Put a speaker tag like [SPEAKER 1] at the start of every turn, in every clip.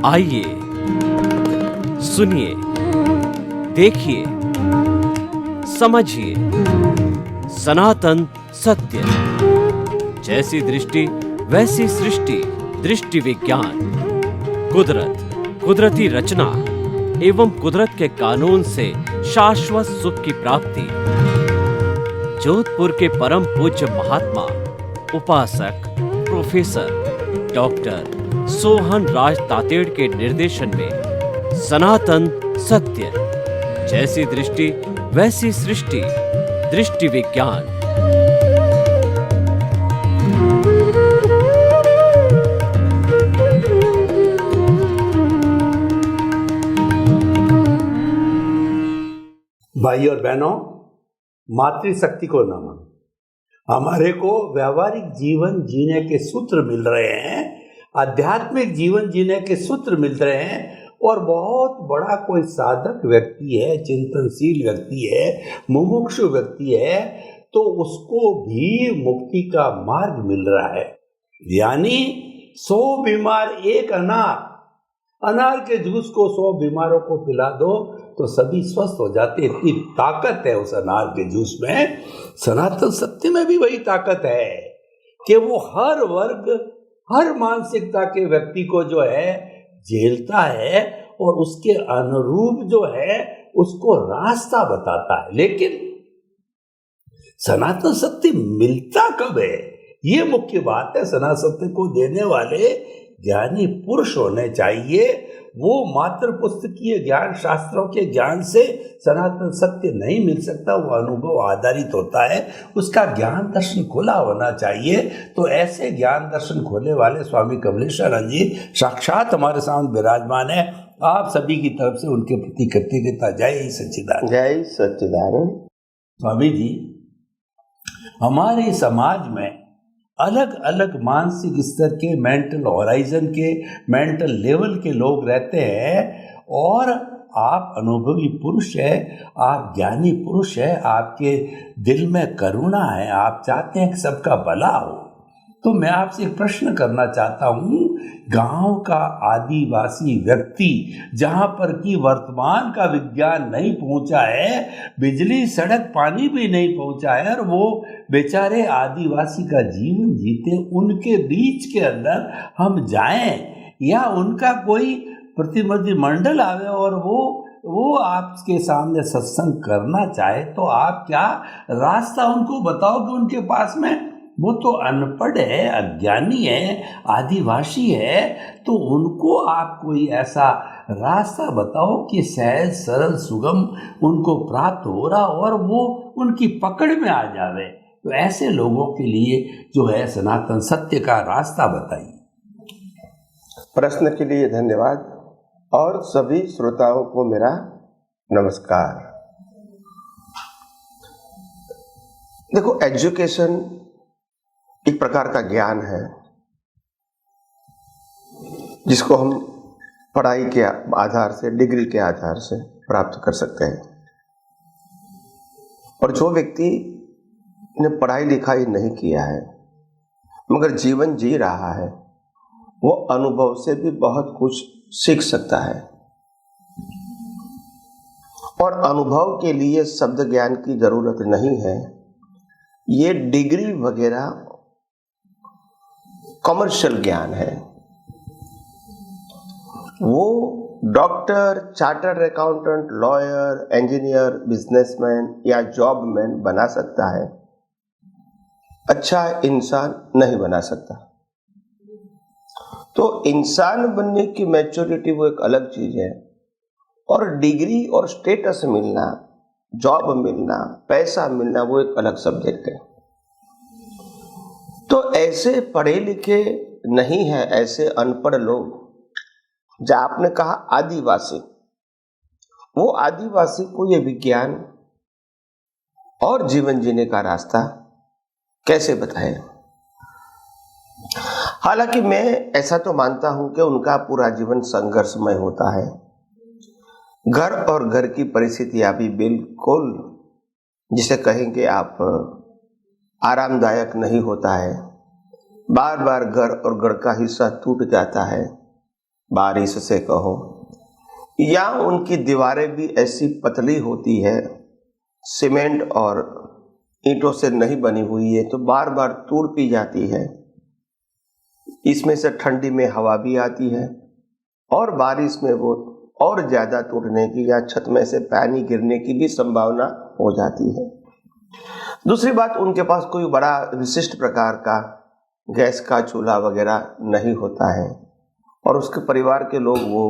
[SPEAKER 1] आइए, सुनिए, देखिए, समझिए सनातन सत्य। जैसी दृष्टि वैसी सृष्टि, दृष्टि विज्ञान। कुदरत, कुदरती रचना एवं कुदरत के कानून से शाश्वत सुख की प्राप्ति। जोधपुर के परम पूज्य महात्मा उपासक प्रोफेसर डॉक्टर सोहन राज तातेड़ के निर्देशन में सनातन सत्य। जैसी दृष्टि वैसी सृष्टि, दृष्टि विज्ञान।
[SPEAKER 2] भाई और बहनों, मातृशक्ति को नमन। हमारे को व्यवहारिक जीवन जीने के सूत्र मिल रहे हैं, आध्यात्मिक जीवन जीने के सूत्र मिल रहे हैं। और बहुत बड़ा कोई साधक व्यक्ति है, चिंतनशील व्यक्ति है, मुमुक्षु व्यक्ति है, तो उसको भी मुक्ति का मार्ग मिल रहा है। यानी 100 बीमार एक अनार के जूस को 100 बीमारों को पिला दो तो सभी स्वस्थ हो जाते। इतनी ताकत है उस अनार के जूस में। सनातन सत्य में भी वही ताकत है कि वो हर वर्ग, हर मानसिकता के व्यक्ति को जो है झेलता है और उसके अनुरूप जो है उसको रास्ता बताता है। लेकिन सनातन सत्य मिलता कब है, ये मुख्य बात है। सनातन सत्य को देने वाले ज्ञानी पुरुष होने चाहिए। वो मात्र पुस्तकीय ज्ञान, शास्त्रों के ज्ञान से सनातन सत्य नहीं मिल सकता। वो अनुभव आधारित होता है, उसका ज्ञान दर्शन खुला होना चाहिए। तो ऐसे ज्ञान दर्शन खोले वाले स्वामी कमलेश्वरानंद जी साक्षात हमारे सामने विराजमान है। आप सभी की तरफ से उनके प्रति कृतज्ञता। जय सच्चिदानंद।
[SPEAKER 3] जय सच्चिदानंद।
[SPEAKER 2] स्वामी जी, हमारे समाज में अलग अलग मानसिक स्तर के, मेंटल होराइजन के, मेंटल लेवल के लोग रहते हैं। और आप अनुभवी पुरुष है, आप ज्ञानी पुरुष है, आपके दिल में करुणा है, आप चाहते हैं कि सबका भला हो। तो मैं आपसे एक प्रश्न करना चाहता हूँ। गांव का आदिवासी व्यक्ति, जहाँ पर कि वर्तमान का विज्ञान नहीं पहुँचा है, बिजली, सड़क, पानी भी नहीं पहुँचा है, और वो बेचारे आदिवासी का जीवन जीते, उनके बीच के अंदर हम जाएं या उनका कोई प्रतिनिधि मंडल आवे और वो आपके सामने सत्संग करना चाहे, तो आप क्या रास्ता उनको बताओगे? उनके पास में वो तो अनपढ़ है, अज्ञानी है, आदिवासी है, तो उनको आप कोई ऐसा रास्ता बताओ कि सहज, सरल, सुगम उनको प्राप्त हो रहा और वो उनकी पकड़ में आ जावे। तो ऐसे लोगों के लिए जो है सनातन सत्य का रास्ता बताइए।
[SPEAKER 3] प्रश्न के लिए धन्यवाद और सभी श्रोताओं को मेरा नमस्कार। देखो, एजुकेशन एक प्रकार का ज्ञान है जिसको हम पढ़ाई के आधार से, डिग्री के आधार से प्राप्त कर सकते हैं। और जो व्यक्ति ने पढ़ाई लिखाई नहीं किया है मगर जीवन जी रहा है, वो अनुभव से भी बहुत कुछ सीख सकता है। और अनुभव के लिए शब्द ज्ञान की जरूरत नहीं है। ये डिग्री वगैरह कमर्शियल ज्ञान है। वो doctor, chartered accountant, lawyer, engineer, businessman या जॉबमैन बना सकता है, अच्छा इंसान नहीं बना सकता। तो इंसान बनने की मैच्योरिटी वो एक अलग चीज है, और डिग्री और स्टेटस मिलना, जॉब मिलना, पैसा मिलना, वो एक अलग सब्जेक्ट है। तो ऐसे पढ़े लिखे नहीं है, ऐसे अनपढ़ लोग, जो आपने कहा आदिवासी, वो आदिवासी को ये विज्ञान और जीवन जीने का रास्ता कैसे बताएं? हालांकि मैं ऐसा तो मानता हूं कि उनका पूरा जीवन संघर्षमय होता है। घर और घर की परिस्थितियां भी बिल्कुल, जिसे कहेंगे आप, आरामदायक नहीं होता है। बार बार घर और घर का हिस्सा टूट जाता है। बारिश से कहो, या उनकी दीवारें भी ऐसी पतली होती है, सीमेंट और ईंटों से नहीं बनी हुई है, तो बार बार टूटती जाती है। इसमें से ठंडी में हवा भी आती है और बारिश में वो और ज्यादा टूटने की या छत में से पानी गिरने की भी संभावना हो जाती है। दूसरी बात, उनके पास कोई बड़ा विशिष्ट प्रकार का गैस का चूल्हा वगैरह नहीं होता है और उसके परिवार के लोग वो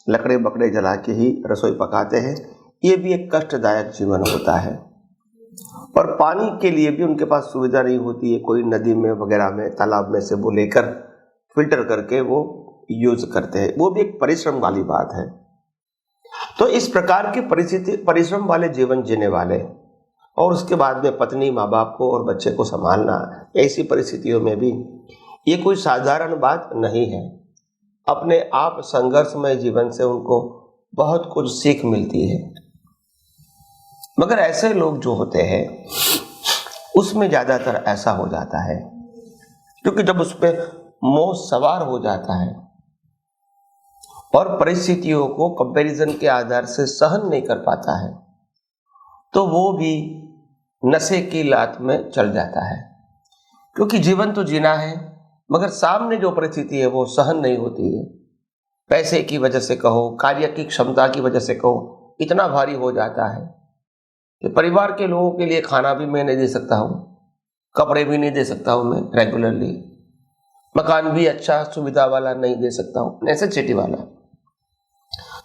[SPEAKER 3] लकड़े बकड़े जला के ही रसोई पकाते हैं। ये भी एक कष्टदायक जीवन होता है। और पानी के लिए भी उनके पास सुविधा नहीं होती है, कोई नदी में वगैरह में तालाब में से वो लेकर फिल्टर करके वो यूज करते हैं। वो भी एक परिश्रम वाली बात है। तो इस प्रकार की परिस्थिति, परिश्रम वाले जीवन जीने वाले और उसके बाद में पत्नी, माँ बाप को और बच्चे को संभालना, ऐसी परिस्थितियों में भी ये कोई साधारण बात नहीं है। अपने आप संघर्षमय जीवन से उनको बहुत कुछ सीख मिलती है। मगर ऐसे लोग जो होते हैं उसमें ज्यादातर ऐसा हो जाता है, क्योंकि जब उस पर मोह सवार हो जाता है और परिस्थितियों को कंपैरिजन के आधार से सहन नहीं कर पाता है, तो वो भी नशे की लात में चल जाता है। क्योंकि जीवन तो जीना है, मगर सामने जो परिस्थिति है वो सहन नहीं होती है। पैसे की वजह से कहो, कार्य की क्षमता की वजह से कहो, इतना भारी हो जाता है कि परिवार के लोगों के लिए खाना भी मैं नहीं दे सकता हूँ, कपड़े भी नहीं दे सकता हूँ, मैं रेगुलरली मकान भी अच्छा सुविधा वाला नहीं दे सकता हूँ, नेसेसिटी वाला,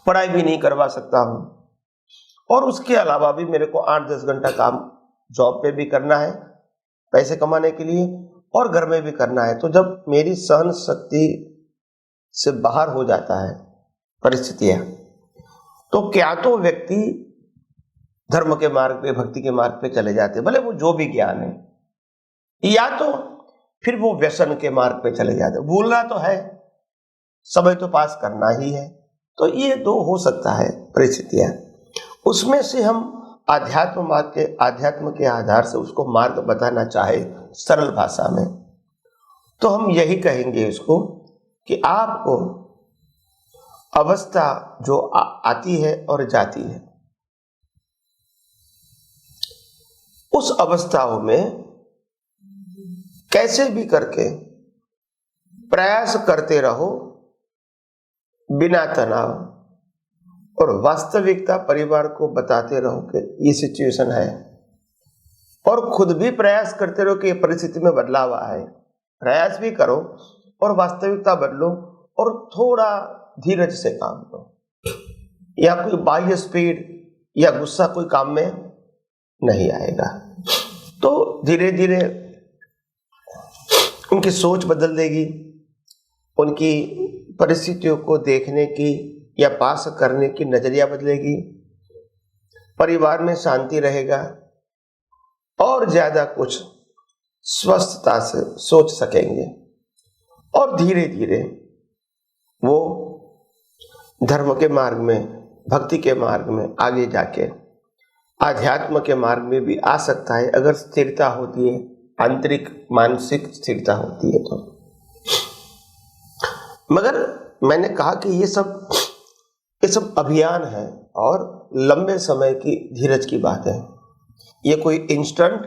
[SPEAKER 3] पढ़ाई भी नहीं करवा सकता हूँ, और उसके अलावा भी मेरे को 8-10 घंटा काम जॉब पे भी करना है पैसे कमाने के लिए, और घर में भी करना है। तो जब मेरी सहन शक्ति से बाहर हो जाता है परिस्थितियां, तो क्या तो व्यक्ति धर्म के मार्ग पे, भक्ति के मार्ग पे चले जाते, भले वो जो भी ज्ञान है, या तो फिर वो व्यसन के मार्ग पे चले जाते। भूलना तो है, समय तो पास करना ही है। तो ये दो हो सकता है परिस्थितियां। उसमें से हम आध्यात्म के आधार से उसको मार्ग बताना चाहे सरल भाषा में, तो हम यही कहेंगे इसको कि आपको अवस्था जो आती है और जाती है, उस अवस्थाओं में कैसे भी करके प्रयास करते रहो बिना तनाव, और वास्तविकता परिवार को बताते रहो कि ये सिचुएशन है, और खुद भी प्रयास करते रहो कि ये परिस्थिति में बदलाव आए। प्रयास भी करो और वास्तविकता बदलो, और थोड़ा धीरज से काम लो, या कोई बाह्य स्पीड या गुस्सा कोई काम में नहीं आएगा। तो धीरे धीरे उनकी सोच बदल देगी, उनकी परिस्थितियों को देखने की या पास करने की नजरिया बदलेगी, परिवार में शांति रहेगा, और ज्यादा कुछ स्वस्थता से सोच सकेंगे, और धीरे धीरे वो धर्म के मार्ग में, भक्ति के मार्ग में आगे जाके आध्यात्म के मार्ग में भी आ सकता है, अगर स्थिरता होती है, आंतरिक मानसिक स्थिरता होती है तो। मगर मैंने कहा कि ये सब अभियान है और लंबे समय की धीरज की बात है। ये कोई इंस्टेंट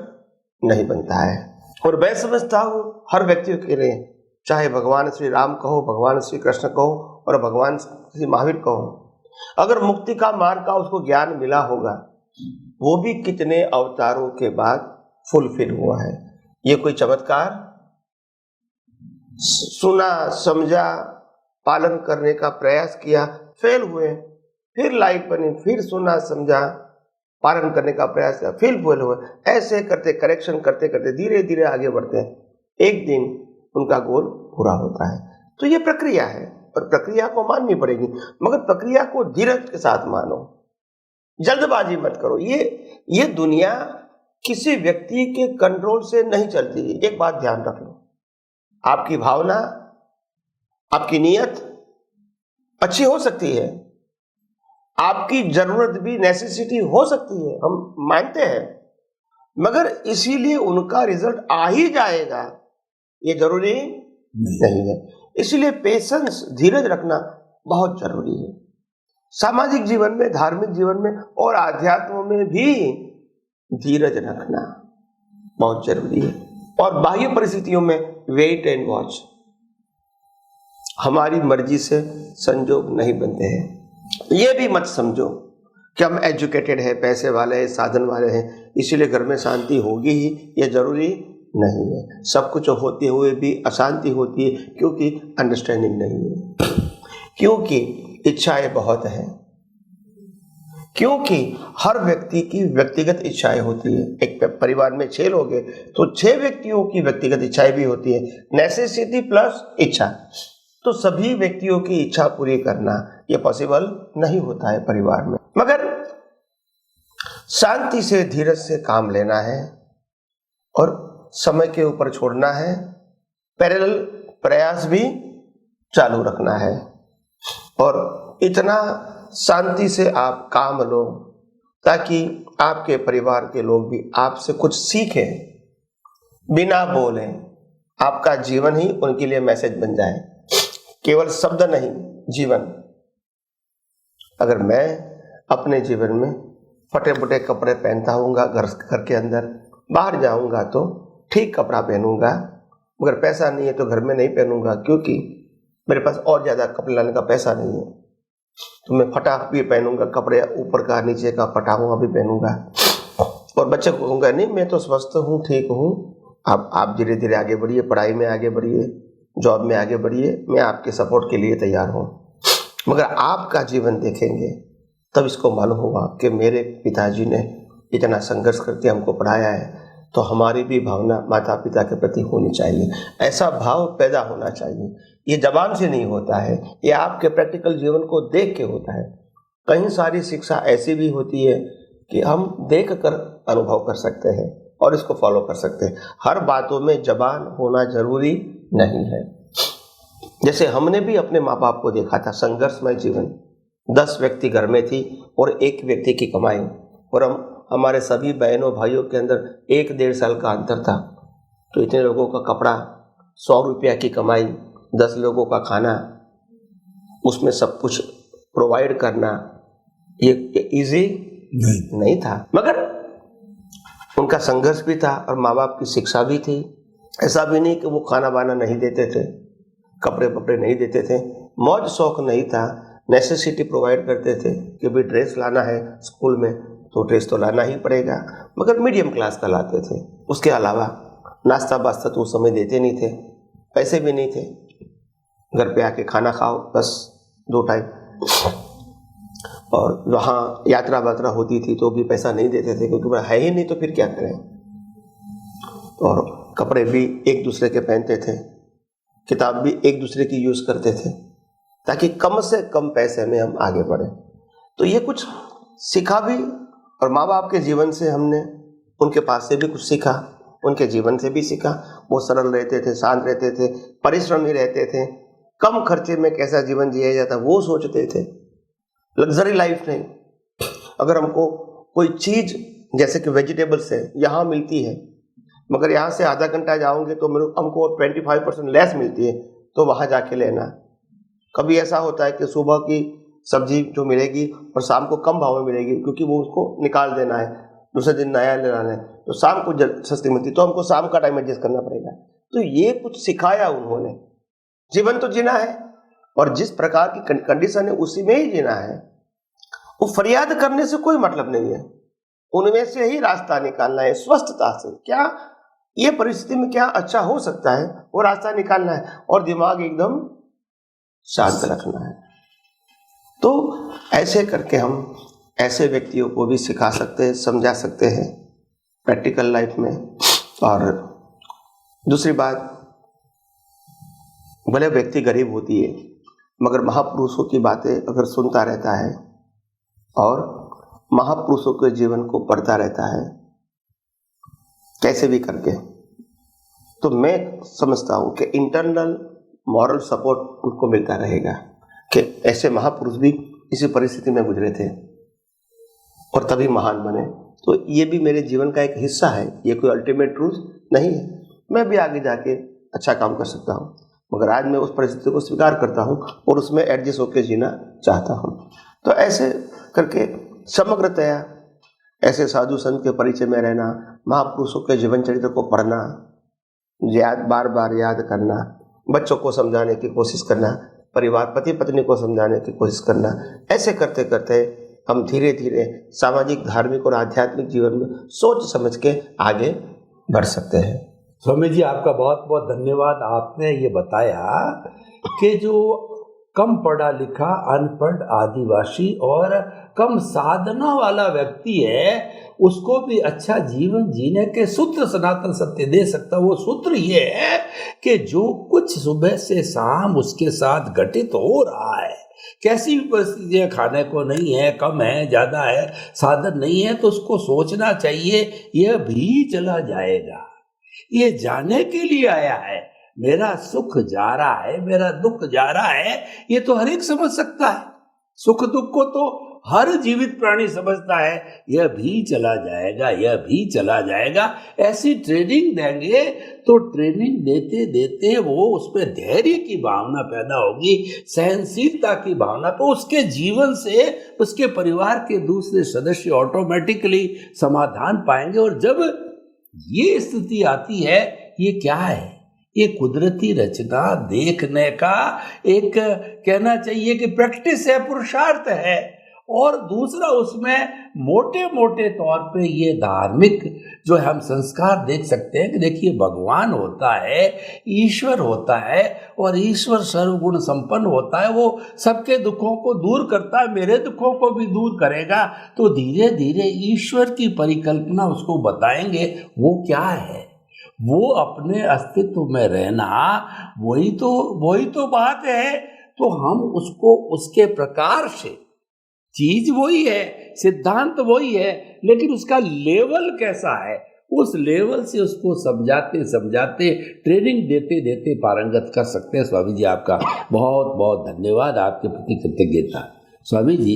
[SPEAKER 3] नहीं बनता है। और मैं समझता हूँ हर व्यक्ति के लिए, चाहे भगवान श्री राम कहो, भगवान श्री कृष्ण कहो और भगवान श्री महावीर कहो, अगर मुक्ति का मार्ग का उसको ज्ञान मिला होगा, वो भी कितने अवतारों के बाद फुलफिल हुआ है। ये कोई चमत्कार, सुना समझा, पालन करने का प्रयास किया, फेल हुए, फिर लाइफ बनी, फिर सुना समझा, पालन करने का प्रयास किया, फिर फेल हुए, ऐसे करते करेक्शन करते करते धीरे धीरे आगे बढ़ते हैं, एक दिन उनका गोल पूरा होता है। तो ये प्रक्रिया है और प्रक्रिया को माननी पड़ेगी, मगर प्रक्रिया को धीरज के साथ मानो, जल्दबाजी मत करो। ये दुनिया किसी व्यक्ति के कंट्रोल से नहीं चलती है। एक बात ध्यान रख लो, आपकी भावना, आपकी नीयत अच्छी हो सकती है, आपकी जरूरत भी नेसेसिटी हो सकती है, हम मानते हैं, मगर इसीलिए उनका रिजल्ट आ ही जाएगा ये जरूरी नहीं है। इसलिए पेशेंस, धीरज रखना बहुत जरूरी है। सामाजिक जीवन में, धार्मिक जीवन में और आध्यात्म में भी धीरज रखना बहुत जरूरी है। और बाह्य परिस्थितियों में वेट एंड वॉच। हमारी मर्जी से संजोग नहीं बनते हैं। ये भी मत समझो कि हम एजुकेटेड है, पैसे वाले हैं, साधन वाले हैं, इसीलिए घर में शांति होगी ही, ये जरूरी नहीं है। सब कुछ होते हुए भी अशांति होती है क्योंकि अंडरस्टैंडिंग नहीं है, क्योंकि इच्छाएं बहुत हैं, क्योंकि हर व्यक्ति की व्यक्तिगत इच्छाएं होती है। एक परिवार में 6 लोग हैं तो 6 व्यक्तियों की व्यक्तिगत इच्छाएं भी होती है। नेसेसिटी प्लस इच्छा, तो सभी व्यक्तियों की इच्छा पूरी करना ये पॉसिबल नहीं होता है परिवार में। मगर शांति से, धीरज से काम लेना है और समय के ऊपर छोड़ना है। पैरेलल प्रयास भी चालू रखना है और इतना शांति से आप काम लो ताकि आपके परिवार के लोग भी आपसे कुछ सीखें, बिना बोले। आपका जीवन ही उनके लिए मैसेज बन जाए, केवल शब्द नहीं, जीवन। अगर मैं अपने जीवन में फटे फटे कपड़े पहनता हूँगा घर के अंदर, बाहर जाऊँगा तो ठीक कपड़ा पहनूंगा, मगर पैसा नहीं है तो घर में नहीं पहनूंगा क्योंकि मेरे पास और ज़्यादा कपड़े लाने का पैसा नहीं है, तो मैं फटा भी पहनूंगा, कपड़े ऊपर का नीचे का फटा हुआ भी पहनूंगा। और बच्चे को कहूँगा नहीं मैं तो स्वस्थ हूँ, ठीक हूँ, आप धीरे धीरे आगे बढ़िए, पढ़ाई में आगे बढ़िए, जॉब में आगे बढ़िए, मैं आपके सपोर्ट के लिए तैयार हूँ। मगर आपका जीवन देखेंगे तब इसको मालूम होगा कि मेरे पिताजी ने इतना संघर्ष करके हमको पढ़ाया है, तो हमारी भी भावना माता पिता के प्रति होनी चाहिए। ऐसा भाव पैदा होना चाहिए। ये जबान से नहीं होता है, ये आपके प्रैक्टिकल जीवन को देख के होता है। कई सारी शिक्षा ऐसी भी होती है कि हम देख कर अनुभव कर सकते हैं और इसको फॉलो कर सकते हैं। हर बातों में जबान होना जरूरी नहीं है। जैसे हमने भी अपने माँ बाप को देखा था, संघर्षमय जीवन, 10 व्यक्ति घर में थी और 1 व्यक्ति की कमाई, और हमारे सभी बहनों भाइयों के अंदर 1-1.5 साल का अंतर था। तो इतने लोगों का कपड़ा, 100 रुपया की कमाई, 10 लोगों का खाना, उसमें सब कुछ प्रोवाइड करना ये इजी नहीं था। मगर उनका संघर्ष भी था और माँ बाप की शिक्षा भी थी। ऐसा भी नहीं कि वो खाना वाना नहीं देते थे, कपड़े वपड़े नहीं देते थे, मौज शौक नहीं था, नेसेसिटी प्रोवाइड करते थे कि भाई ड्रेस लाना है स्कूल में तो ड्रेस तो लाना ही पड़ेगा, मगर मीडियम क्लास का लाते थे। उसके अलावा नाश्ता वास्ता तो उस समय देते नहीं थे, पैसे भी नहीं थे, घर पे आके खाना खाओ बस 2 टाइम। और वहाँ यात्रा वात्रा होती थी तो भी पैसा नहीं देते थे क्योंकि है ही नहीं तो फिर क्या करें। और कपड़े भी एक दूसरे के पहनते थे, किताब भी एक दूसरे की यूज़ करते थे ताकि कम से कम पैसे में हम आगे बढ़े। तो ये कुछ सीखा भी, और माँ बाप के जीवन से हमने उनके पास से भी कुछ सीखा, उनके जीवन से भी सीखा। वो सरल रहते थे, शांत रहते थे, परिश्रमी रहते थे, कम खर्चे में कैसा जीवन जिया जाता वो सोचते थे, लग्जरी लाइफ नहीं। अगर हमको कोई चीज़ जैसे कि वेजिटेबल्स है यहाँ मिलती है, मगर यहाँ से आधा घंटा जाओगे तो हमको 25% लेस मिलती है, तो वहाँ जाके लेना। कभी ऐसा होता है कि सुबह की सब्जी जो मिलेगी और शाम को कम भाव में मिलेगी क्योंकि वो उसको निकाल देना है, दूसरे दिन नया लेना है, तो शाम को सस्ती मिलती, तो हमको शाम का टाइम एडजस्ट करना पड़ेगा। तो ये कुछ सिखाया उन्होंने। जीवन तो जीना है और जिस प्रकार की कंडीशन है उसी में ही जीना है। वो फरियाद करने से कोई मतलब नहीं है, उनमें से ही रास्ता निकालना है, स्वस्थता से। क्या ये परिस्थिति में क्या अच्छा हो सकता है वो रास्ता निकालना है और दिमाग एकदम शांत रखना है। तो ऐसे करके हम ऐसे व्यक्तियों को भी सिखा सकते हैं, समझा सकते हैं प्रैक्टिकल लाइफ में। और दूसरी बात, भले व्यक्ति गरीब होती है मगर महापुरुषों की बातें अगर सुनता रहता है और महापुरुषों के जीवन को पढ़ता रहता है कैसे भी करके, तो मैं समझता हूँ कि इंटरनल मॉरल सपोर्ट उनको मिलता रहेगा कि ऐसे महापुरुष भी इसी परिस्थिति में गुजरे थे और तभी महान बने। तो ये भी मेरे जीवन का एक हिस्सा है, ये कोई अल्टीमेट ट्रूथ नहीं है। मैं भी आगे जाके अच्छा काम कर सकता हूँ, मगर आज मैं उस परिस्थिति को स्वीकार करता हूँ और उसमें एडजस्ट होकर जीना चाहता हूँ। तो ऐसे करके समग्रतया ऐसे साधु संत के परिचय में रहना, महापुरुषों के जीवन चरित्र को पढ़ना, बार बार याद करना, बच्चों को समझाने की कोशिश करना, परिवार पति पत्नी को समझाने की कोशिश करना, ऐसे करते करते हम धीरे धीरे सामाजिक, धार्मिक और आध्यात्मिक जीवन में सोच समझ के आगे बढ़ सकते हैं।
[SPEAKER 2] स्वामी जी, आपका बहुत बहुत धन्यवाद। आपने ये बताया कि जो कम पढ़ा लिखा, अनपढ़, आदिवासी और कम साधना वाला व्यक्ति है, उसको भी अच्छा जीवन जीने के सूत्र सनातन सत्य दे सकता। वो सूत्र ये है कि जो कुछ सुबह से शाम उसके साथ घटित हो रहा है, कैसी भी परिस्थितियाँ, खाने को नहीं है, कम है, ज़्यादा है, साधन नहीं है, तो उसको सोचना चाहिए यह भी चला जाएगा। ये जाने के लिए आया है, मेरा सुख जा रहा है, मेरा दुख जा रहा है, ये तो हर एक समझ सकता है। सुख दुख को तो हर जीवित प्राणी समझता है, यह भी चला जाएगा, यह भी चला जाएगा। ऐसी ट्रेनिंग देंगे तो ट्रेनिंग देते देते वो उसमें धैर्य की भावना पैदा होगी, सहनशीलता की भावना, तो उसके जीवन से उसके परिवार के दूसरे सदस्य ऑटोमेटिकली समाधान पाएंगे। और जब ये स्थिति आती है, ये क्या है? ये कुदरती रचना देखने का एक, कहना चाहिए कि प्रैक्टिस है, पुरुषार्थ है। और दूसरा, उसमें मोटे मोटे तौर पे ये धार्मिक जो हम संस्कार देख सकते हैं कि देखिए, भगवान होता है, ईश्वर होता है, और ईश्वर सर्वगुण संपन्न होता है। वो सबके दुखों को दूर करता है, मेरे दुखों को भी दूर करेगा। तो धीरे धीरे ईश्वर की परिकल्पना उसको बताएंगे। वो क्या है? वो अपने अस्तित्व में रहना, वही तो बात है। तो हम उसको उसके प्रकार से, चीज वही है, सिद्धांत वही है, लेकिन उसका लेवल कैसा है, उस लेवल से उसको समझाते समझाते, ट्रेनिंग देते देते पारंगत कर सकते हैं। स्वामी जी, आपका बहुत बहुत धन्यवाद, आपके प्रति कृतज्ञता। स्वामी जी,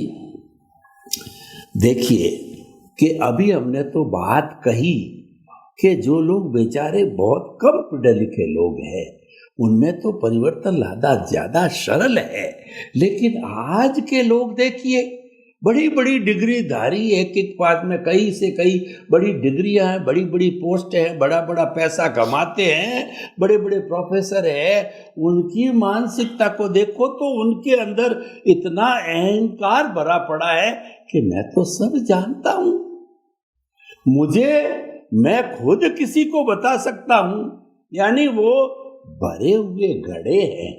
[SPEAKER 2] देखिए कि अभी हमने तो बात कही कि जो लोग बेचारे बहुत कम पढ़े लिखे लोग हैं, उनमें तो परिवर्तन लाना ज़्यादा सरल है। लेकिन आज के लोग देखिए, बड़ी बड़ी डिग्री धारी, एक एक पास में कई से कई बड़ी डिग्रियां हैं, बड़ी बड़ी पोस्ट हैं, बड़ा बड़ा पैसा कमाते हैं, बड़े बड़े प्रोफेसर हैं। उनकी मानसिकता को देखो तो उनके अंदर इतना अहंकार भरा पड़ा है कि मैं तो सब जानता हूँ, मैं खुद किसी को बता सकता हूँ। यानी वो भरे हुए घड़े हैं।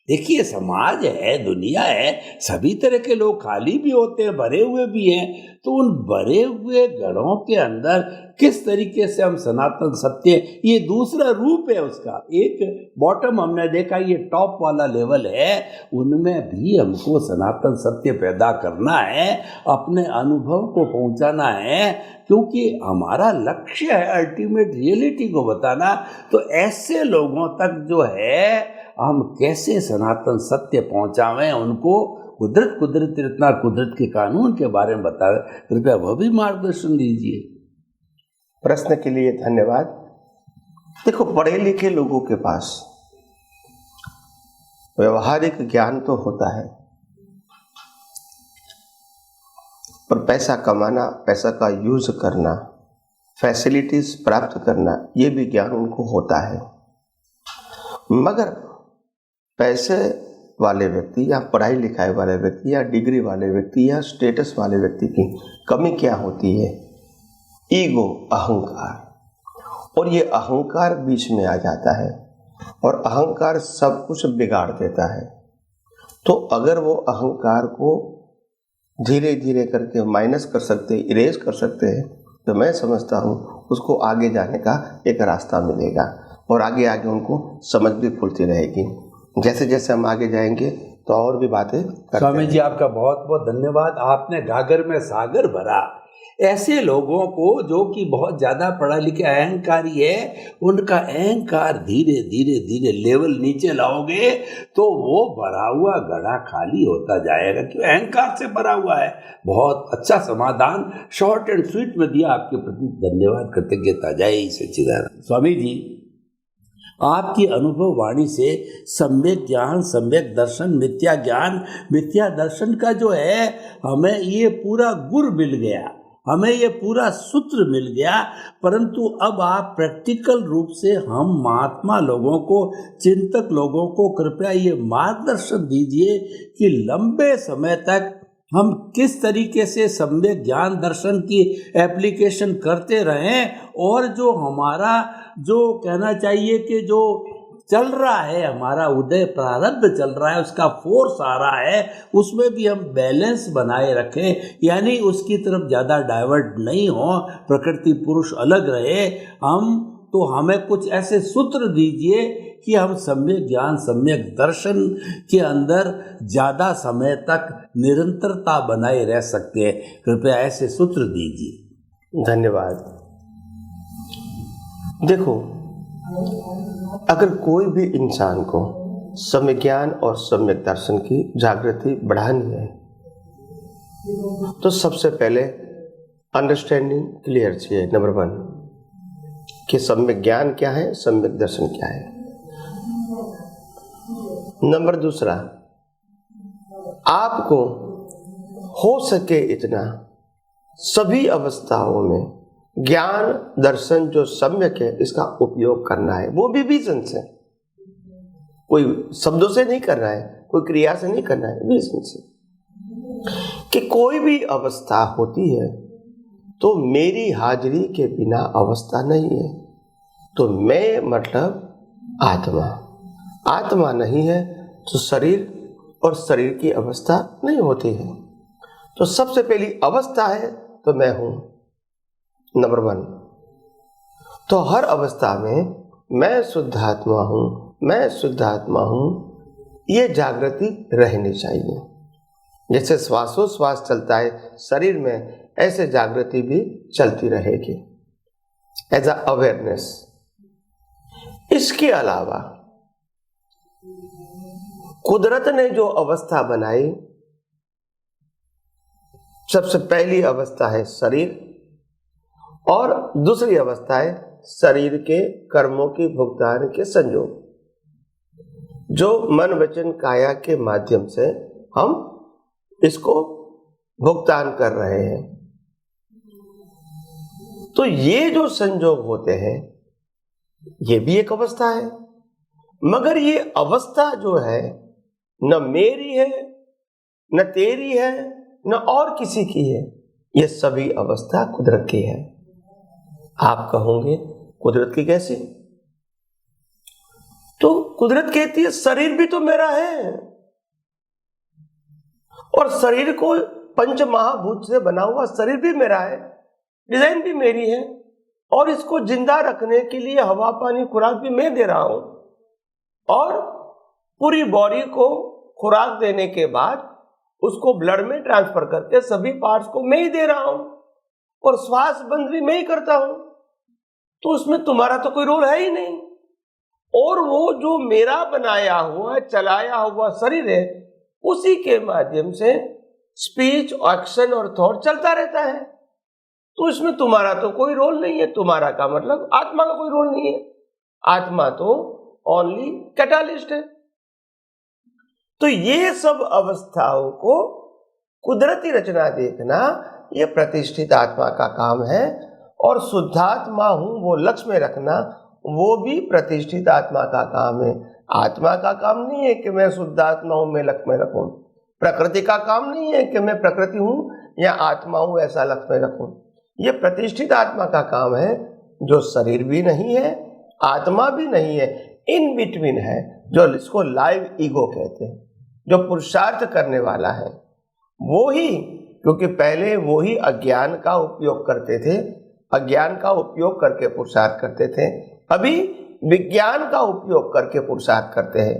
[SPEAKER 2] देखिए, समाज है, दुनिया है, सभी तरह के लोग खाली भी होते हैं, भरे हुए भी हैं। तो उन भरे हुए घड़ों के अंदर किस तरीके से हम सनातन सत्य, ये दूसरा रूप है उसका। एक बॉटम हमने देखा, ये टॉप वाला लेवल है, उनमें भी हमको सनातन सत्य पैदा करना है, अपने अनुभव को पहुंचाना है, क्योंकि हमारा लक्ष्य है अल्टीमेट रियलिटी को बताना। तो ऐसे लोगों तक जो है हम कैसे सनातन सत्य पहुंचावें, उनको कुदरत के कानून के बारे में बतावे, कृपया वह भी मार्गदर्शन दीजिए।
[SPEAKER 3] प्रश्न के लिए धन्यवाद। देखो, पढ़े लिखे लोगों के पास व्यवहारिक ज्ञान तो होता है, पर पैसा कमाना, पैसा का यूज करना, फैसिलिटीज प्राप्त करना, ये भी ज्ञान उनको होता है। मगर पैसे वाले व्यक्ति या पढ़ाई लिखाई वाले व्यक्ति या डिग्री वाले व्यक्ति या स्टेटस वाले व्यक्ति की कमी क्या होती है? ईगो, अहंकार। और ये अहंकार बीच में आ जाता है और अहंकार सब कुछ बिगाड़ देता है। तो अगर वो अहंकार को धीरे धीरे करके माइनस कर सकते, इरेज कर सकते हैं, तो मैं समझता हूँ उसको आगे जाने का एक रास्ता मिलेगा और आगे आगे उनको समझ भी खुलती रहेगी। जैसे जैसे हम आगे जाएंगे तो और भी बातें करते
[SPEAKER 2] स्वामी जी, आपका बहुत बहुत धन्यवाद। आपने गागर में सागर भरा। ऐसे लोगों को जो कि बहुत ज़्यादा पढ़ा लिखा अहंकारी है, उनका अहंकार धीरे धीरे धीरे लेवल नीचे लाओगे तो वो भरा हुआ घड़ा खाली होता जाएगा, क्योंकि अहंकार से भरा हुआ है। बहुत अच्छा समाधान शॉर्ट एंड स्वीट में दिया, आपके प्रति धन्यवाद, कृतज्ञता। जय सच्चिदानंद। स्वामी जी, आपकी अनुभव वाणी से सम्यक ज्ञान, सम्यक दर्शन, मिथ्या ज्ञान, मिथ्या दर्शन का जो है हमें ये पूरा गुर मिल गया, हमें ये पूरा सूत्र मिल गया। परंतु अब आप प्रैक्टिकल रूप से हम महात्मा लोगों को, चिंतक लोगों को कृपया ये मार्गदर्शन दीजिए कि लंबे समय तक हम किस तरीके से सम्यक ज्ञान दर्शन की एप्लीकेशन करते रहें, और जो हमारा जो कहना चाहिए कि जो चल रहा है, हमारा उदय प्रारब्ध चल रहा है, उसका फोर्स आ रहा है, उसमें भी हम बैलेंस बनाए रखें, यानी उसकी तरफ ज़्यादा डाइवर्ट नहीं हो, प्रकृति पुरुष अलग रहे। तो हमें कुछ ऐसे सूत्र दीजिए कि हम सम्यक ज्ञान, सम्यक दर्शन के अंदर ज़्यादा समय तक निरंतरता बनाए रह सकते हैं। कृपया ऐसे सूत्र दीजिए।
[SPEAKER 3] धन्यवाद। देखो, अगर कोई भी इंसान को सम्यक ज्ञान और सम्यक दर्शन की जागृति बढ़ानी है तो सबसे पहले अंडरस्टैंडिंग क्लियर चाहिए, नंबर 1, कि सम्यक ज्ञान क्या है, सम्यक दर्शन क्या है। नंबर 2, आपको हो सके इतना सभी अवस्थाओं में ज्ञान दर्शन जो सम्यक है इसका उपयोग करना है, वो भी विजन से, कोई शब्दों से नहीं करना है, कोई क्रिया से नहीं करना है, विजन से। कि कोई भी अवस्था होती है तो मेरी हाजिरी के बिना अवस्था नहीं है। तो मैं मतलब आत्मा नहीं है तो शरीर और शरीर की अवस्था नहीं होती है। तो सबसे पहली अवस्था है तो मैं हूं, नंबर 1। तो हर अवस्था में मैं शुद्धात्मा हूं, ये जागृति रहनी चाहिए। जैसे श्वासोश्वास चलता है शरीर में, ऐसे जागृति भी चलती रहेगी एज अ अवेयरनेस। इसके अलावा कुदरत ने जो अवस्था बनाई, सबसे पहली अवस्था है शरीर और दूसरी अवस्था है शरीर के कर्मों की भुगतान के संयोग, जो मन वचन काया के माध्यम से हम इसको भुगतान कर रहे हैं। तो ये जो संयोग होते हैं ये भी एक अवस्था है, मगर ये अवस्था जो है न मेरी है, न तेरी है, न और किसी की है, ये सभी अवस्था कुदरत की है। आप कहोगे कुदरत की कैसी? तो कुदरत कहती है शरीर भी तो मेरा है, और शरीर को पंच महाभूत से बना हुआ शरीर भी मेरा है, डिजाइन भी मेरी है, और इसको जिंदा रखने के लिए हवा पानी खुराक भी मैं दे रहा हूं, और पूरी बॉडी को खुराक देने के बाद उसको ब्लड में ट्रांसफर करके सभी पार्ट्स को मैं ही दे रहा हूं, और श्वास बंद भी मैं ही करता हूं। तो उसमें तुम्हारा तो कोई रोल है ही नहीं। और वो जो मेरा बनाया हुआ चलाया हुआ शरीर है, उसी के माध्यम से स्पीच, एक्शन और थॉट चलता रहता है। तो इसमें तुम्हारा तो कोई रोल नहीं है। तुम्हारा का मतलब आत्मा का कोई रोल नहीं है। आत्मा तो ओनली कैटालिस्ट है। तो ये सब अवस्थाओं को कुदरती रचना देखना, ये प्रतिष्ठित आत्मा का काम है। और शुद्धात्मा हूं वो लक्ष्य में रखना, वो भी प्रतिष्ठित आत्मा का काम है। आत्मा का काम नहीं है कि मैं शुद्धात्मा हूं, मैं लक्ष्य में रखूं। प्रकृति का काम नहीं है कि मैं प्रकृति हूं या आत्मा हूं ऐसा लक्ष्य में रखूं। ये प्रतिष्ठित आत्मा का काम है, जो शरीर भी नहीं है, आत्मा भी नहीं है, इन बिटवीन है, जो इसको लाइव ईगो कहते हैं, जो पुरुषार्थ करने वाला है। वो ही, क्योंकि पहले वो ही अज्ञान का उपयोग करते थे, अज्ञान का उपयोग करके पुरुषार्थ करते थे। अभी विज्ञान का उपयोग करके पुरुषार्थ करते हैं।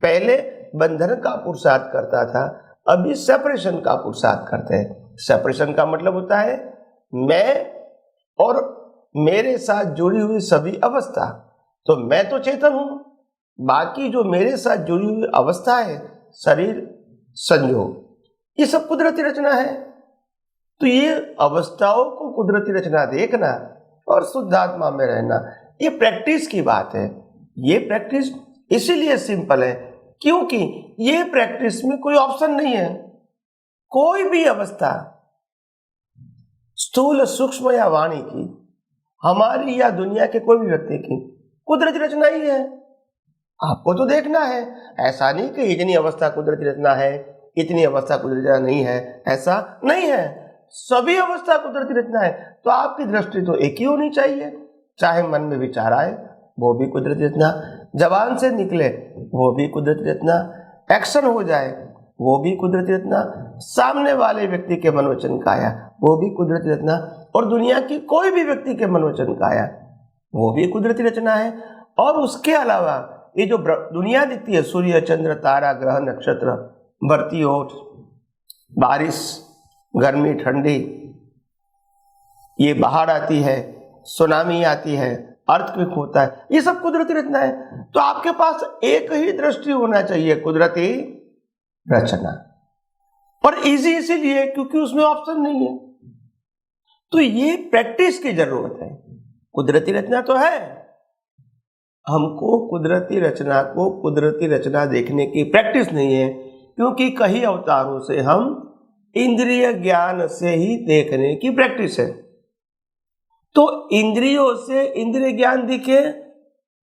[SPEAKER 3] पहले बंधन का पुरुषार्थ करता था, अभी सेपरेशन का पुरुषार्थ करते हैं। सेपरेशन का मतलब होता है मैं और मेरे साथ जुड़ी हुई सभी अवस्था। तो मैं तो चेतन हूं, बाकी जो मेरे साथ जुड़ी हुई अवस्था है, शरीर, संयोग, ये सब कुदरती रचना है। तो ये अवस्थाओं को कुदरती रचना देखना और शुद्धात्मा में रहना, ये प्रैक्टिस की बात है। ये प्रैक्टिस इसीलिए सिंपल है क्योंकि ये प्रैक्टिस में कोई ऑप्शन नहीं है। कोई भी अवस्था, स्थूल, सूक्ष्म या वाणी की, हमारी या दुनिया के कोई भी व्यक्ति की कुदरती रचना ही है। आपको तो देखना है, ऐसा नहीं कि इतनी अवस्था कुदरती रचना है, इतनी अवस्था कुदरती रचना नहीं है, ऐसा नहीं है। सभी अवस्था कुदरती रचना है। तो आपकी दृष्टि तो एक ही होनी चाहिए। चाहे मन में विचार आए वो भी कुदरती रचना, जबान से निकले वो भी कुदरती रचना, एक्शन हो जाए वो भी कुदरती रचना, सामने वाले व्यक्ति के मनोवचन काया वो भी कुदरती रचना, और दुनिया की कोई भी व्यक्ति के मनोवचन काया वो भी कुदरती रचना है। और उसके अलावा ये जो दुनिया दिखती है, सूर्य, चंद्र, तारा, ग्रह, नक्षत्र, बढ़ती ओट, बारिश, गर्मी, ठंडी, ये बाढ़ आती है, सुनामी आती है, अर्थक्वेक होता है, ये सब कुदरती रचना है। तो आपके पास एक ही दृष्टि होना चाहिए, कुदरती रचना। और इजी इसीलिए क्योंकि उसमें ऑप्शन नहीं है। तो ये प्रैक्टिस की जरूरत है। कुदरती रचना तो है, हमको कुदरती रचना को कुदरती रचना देखने की प्रैक्टिस नहीं है, क्योंकि कई अवतारों से हम इंद्रिय ज्ञान से ही देखने की प्रैक्टिस है। तो इंद्रियों से इंद्रिय ज्ञान दिखे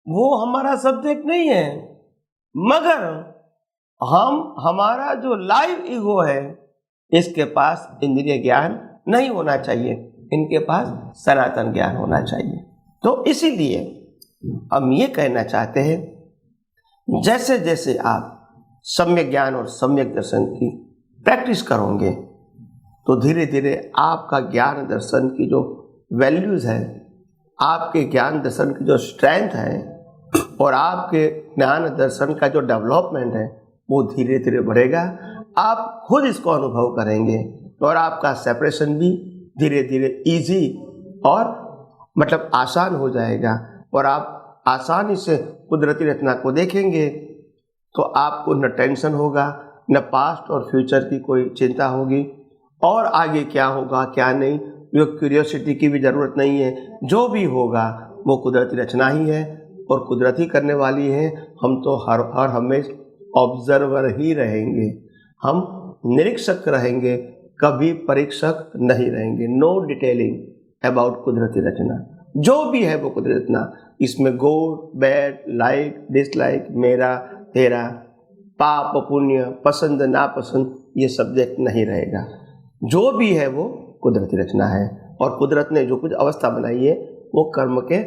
[SPEAKER 3] वो हमारा सब्जेक्ट नहीं है, मगर हमारा जो लाइव ईगो है इसके पास इंद्रिय ज्ञान नहीं होना चाहिए, इनके पास सनातन ज्ञान होना चाहिए। तो इसीलिए हम ये कहना चाहते हैं, जैसे जैसे आप सम्यक ज्ञान और सम्यक दर्शन की प्रैक्टिस करोगे तो धीरे धीरे आपका ज्ञान दर्शन की जो वैल्यूज है, आपके ज्ञान दर्शन की जो स्ट्रेंथ है और आपके ज्ञान दर्शन का जो डेवलपमेंट है वो धीरे धीरे बढ़ेगा। आप खुद इसको अनुभव करेंगे और आपका सेपरेशन भी धीरे धीरे इजी और मतलब आसान हो जाएगा, और आप आसानी से कुदरती रचना को देखेंगे तो आपको न टेंशन होगा, न पास्ट और फ्यूचर की कोई चिंता होगी, और आगे क्या होगा क्या नहीं ये क्यूरियोसिटी की भी ज़रूरत नहीं है। जो भी होगा वो कुदरती रचना ही है और कुदरती करने वाली है। हम तो हर हमेशा ऑब्जर्वर ही रहेंगे, हम निरीक्षक रहेंगे, कभी परीक्षक नहीं रहेंगे। नो डिटेलिंग अबाउट कुदरती रचना, जो भी है वो कुदरती रचना। इसमें गुड, बैड, लाइक, डिसलाइक, मेरा, तेरा, पाप, पुण्य, पसंद, नापसंद, ये सब्जेक्ट नहीं रहेगा। जो भी है वो कुदरती रचना है, और कुदरत ने जो कुछ अवस्था बनाई है वो कर्म के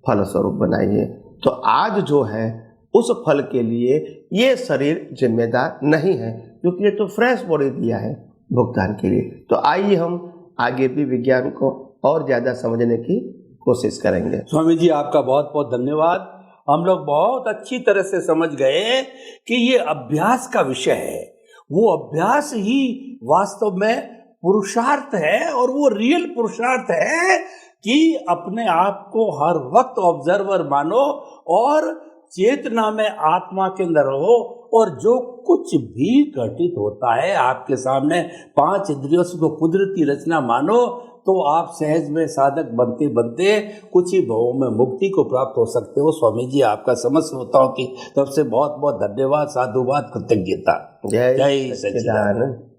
[SPEAKER 3] फलस्वरूप बनाई है। तो आज जो है उस फल के लिए ये शरीर जिम्मेदार नहीं है, क्योंकि ये तो फ्रेश बॉडी दिया है भुगतान के लिए। तो आइए हम आगे भी विज्ञान को और ज़्यादा समझने की कोशिश करेंगे।
[SPEAKER 2] स्वामी जी आपका बहुत बहुत धन्यवाद। हम लोग बहुत अच्छी तरह से समझ गए कि ये अभ्यास का विषय है। वो अभ्यास ही वास्तव में पुरुषार्थ है, और वो रियल पुरुषार्थ है कि अपने आप को हर वक्त ऑब्जर्वर मानो और चेतना में आत्मा के अंदर रहो, और जो कुछ भी घटित होता है आपके सामने 5 इंद्रियों से वो कुदरती रचना मानो, तो आप सहज में साधक बनते बनते कुछ ही भावों में मुक्ति को प्राप्त हो सकते हो। स्वामी जी आपका समस्त श्रोताओं की तरफ से बहुत बहुत धन्यवाद, साधुवाद, कृतज्ञता।
[SPEAKER 3] जय सच्चिदानंद।